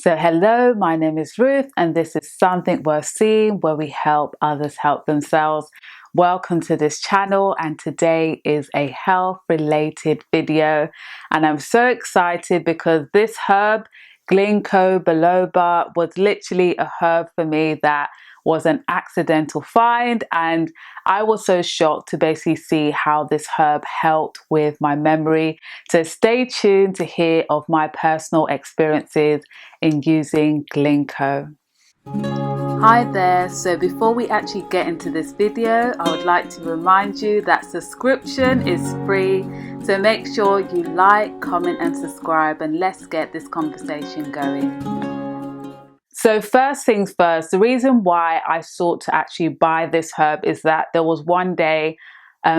So hello, my name is Ruth and this is Something Worth Seeing, where we help others help themselves. Welcome to this channel, and today is a health related video, and I'm so excited because this herb, Ginkgo Biloba, was literally a herb for me that was an accidental find, and I was so shocked to basically see how this herb helped with my memory. So stay tuned to hear of my personal experiences in using Ginkgo. Hi there, so before we actually get into this video, I would like to remind you that subscription is free, so make sure you like, comment and subscribe, and let's get this conversation going. So first things first, the reason why I sought to actually buy this herb is that there was one day,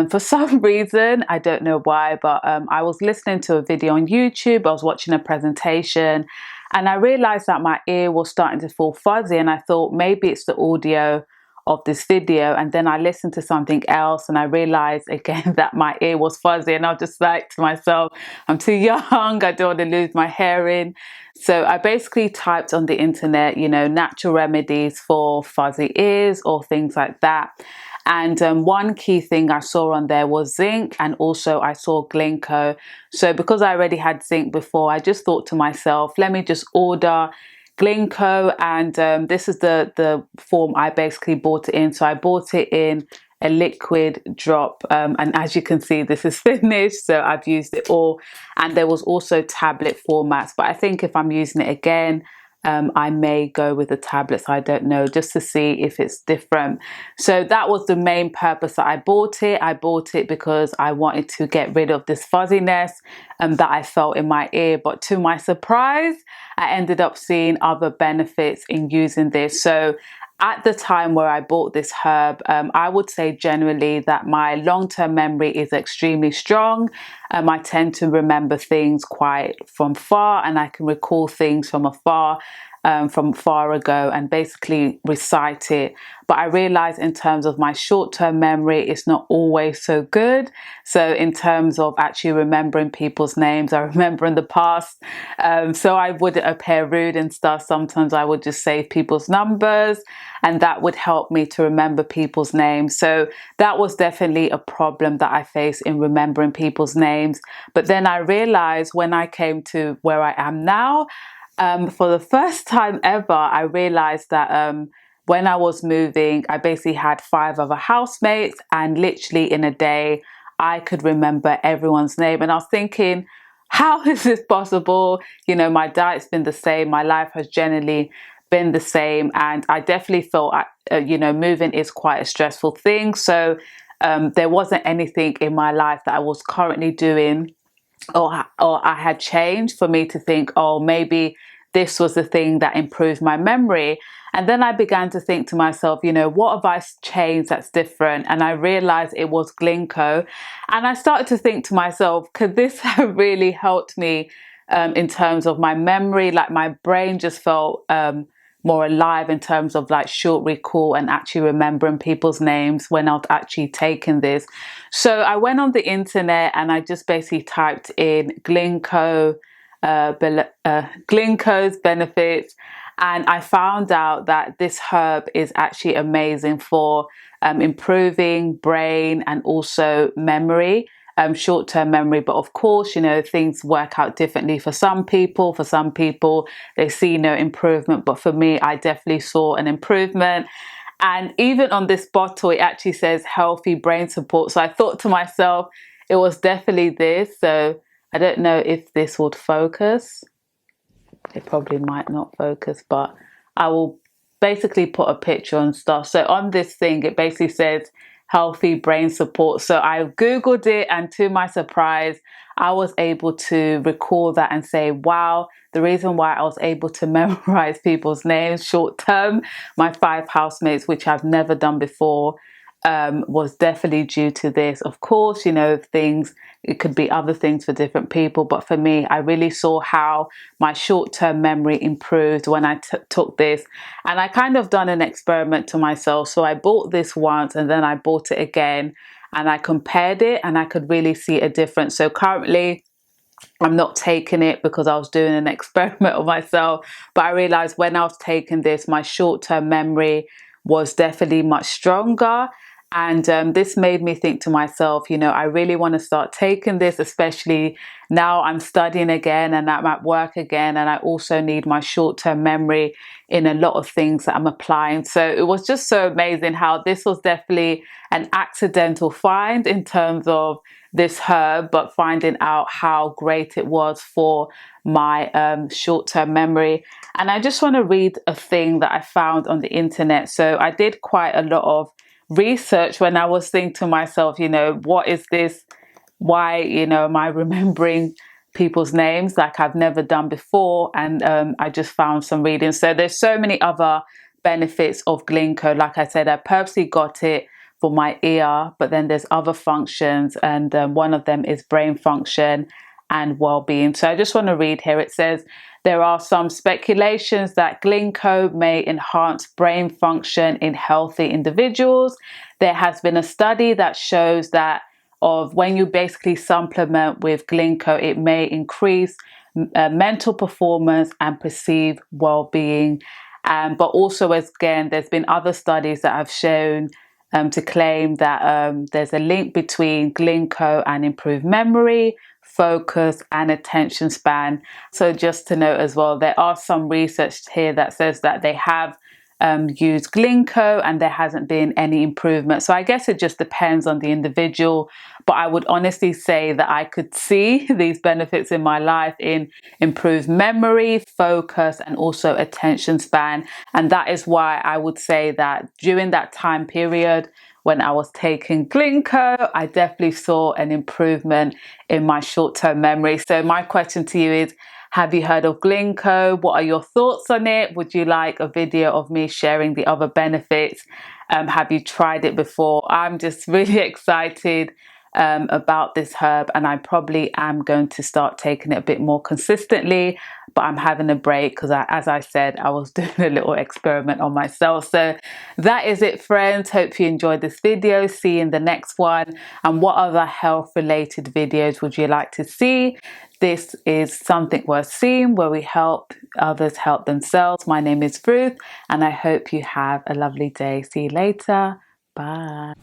for some reason, I don't know why, but I was listening to a video on YouTube, I was watching a presentation, and I realized that my ear was starting to feel fuzzy, and I thought maybe it's the audio of this video. And then I listened to something else and I realized again that my ear was fuzzy, and I was just like to myself, I'm too young, I don't want to lose my hearing. So I basically typed on the internet, natural remedies for fuzzy ears or things like that. And one key thing I saw on there was zinc, and also I saw Ginkgo. So because I already had zinc before, I just thought to myself, let me just order Ginkgo, and this is the form I basically bought it in. So I bought it in a liquid drop, and as you can see, this is finished, so I've used it all. And there was also tablet formats, but I think if I'm using it again, I may go with the tablets, I don't know, just to see if it's different. So that was the main purpose that I bought it. I bought it because I wanted to get rid of this fuzziness that I felt in my ear. But to my surprise, I ended up seeing other benefits in using this. So at the time where I bought this herb, I would say generally that my long-term memory is extremely strong. I tend to remember things quite from far, and I can recall things from afar, from far ago, and basically recite it. But I realize in terms of my short-term memory, it's not always so good. So in terms of actually remembering people's names, I remember in the past, so I wouldn't appear rude and stuff. Sometimes I would just save people's numbers, and that would help me to remember people's names. So that was definitely a problem that I faced in remembering people's names. But then I realized when I came to where I am now, for the first time ever, I realized that when I was moving, I basically had 5 other housemates, and literally in a day, I could remember everyone's name. And I was thinking, how is this possible? My diet's been the same. My life has generally been the same. And I definitely felt, moving is quite a stressful thing. So there wasn't anything in my life that I was currently doing or I had changed for me to think, oh, maybe this was the thing that improved my memory. And then I began to think to myself, what have I changed that's different? And I realized it was Ginkgo. And I started to think to myself, could this have really helped me in terms of my memory? Like my brain just felt more alive in terms of like short recall and actually remembering people's names when I was actually taking this. So I went on the internet and I just basically typed in Ginkgo's benefits, and I found out that this herb is actually amazing for improving brain and also memory. Short-term memory, but of course, things work out differently for some people. For some people, they see no improvement, but for me, I definitely saw an improvement. And even on this bottle, it actually says healthy brain support. So I thought to myself, it was definitely this. So I don't know if this would focus. It probably might not focus, but I will basically put a picture and stuff. So on this thing, it basically says healthy brain support. So I Googled it, and to my surprise, I was able to recall that and say, wow, the reason why I was able to memorize people's names short term, my 5 housemates, which I've never done before, was definitely due to this. Of course, it could be other things for different people, but for me, I really saw how my short-term memory improved when I took this. And I kind of done an experiment to myself. So I bought this once and then I bought it again, and I compared it, and I could really see a difference. So currently I'm not taking it because I was doing an experiment on myself, but I realized when I was taking this, my short-term memory was definitely much stronger. And this made me think to myself, you know, I really want to start taking this, especially now I'm studying again and I'm at work again. And I also need my short-term memory in a lot of things that I'm applying. So it was just so amazing how this was definitely an accidental find in terms of this herb, but finding out how great it was for my short-term memory. And I just want to read a thing that I found on the internet. So I did quite a lot of research when I was thinking to myself, you know, what is this? Why, you know, am I remembering people's names like I've never done before? And I just found some reading. So there's so many other benefits of ginkgo. Like I said, I purposely got it for my ear, but then there's other functions, and one of them is brain function and well-being. So I just want to read here. It says, there are some speculations that ginkgo may enhance brain function in healthy individuals. There has been a study that shows that of when you basically supplement with ginkgo, it may increase mental performance and perceived well-being. But also, again, there's been other studies that have shown to claim that there's a link between ginkgo and improved memory, focus, and attention span. So just to note as well, there are some research here that says that they have used ginkgo and there hasn't been any improvement. So I guess it just depends on the individual. But I would honestly say that I could see these benefits in my life in improved memory, focus, and also attention span. And that is why I would say that during that time period when I was taking ginkgo, I definitely saw an improvement in my short-term memory. So my question to you is, have you heard of ginkgo? What are your thoughts on it? Would you like a video of me sharing the other benefits? Have you tried it before? I'm just really excited about this herb, and I probably am going to start taking it a bit more consistently, but I'm having a break because as I said, I was doing a little experiment on myself. So that is it, friends. Hope you enjoyed this video. See you in the next one. And what other health related videos would you like to see? This is Something Worth Seeing, where we help others help themselves. My name is Ruth, and I hope you have a lovely day. See you later. Bye.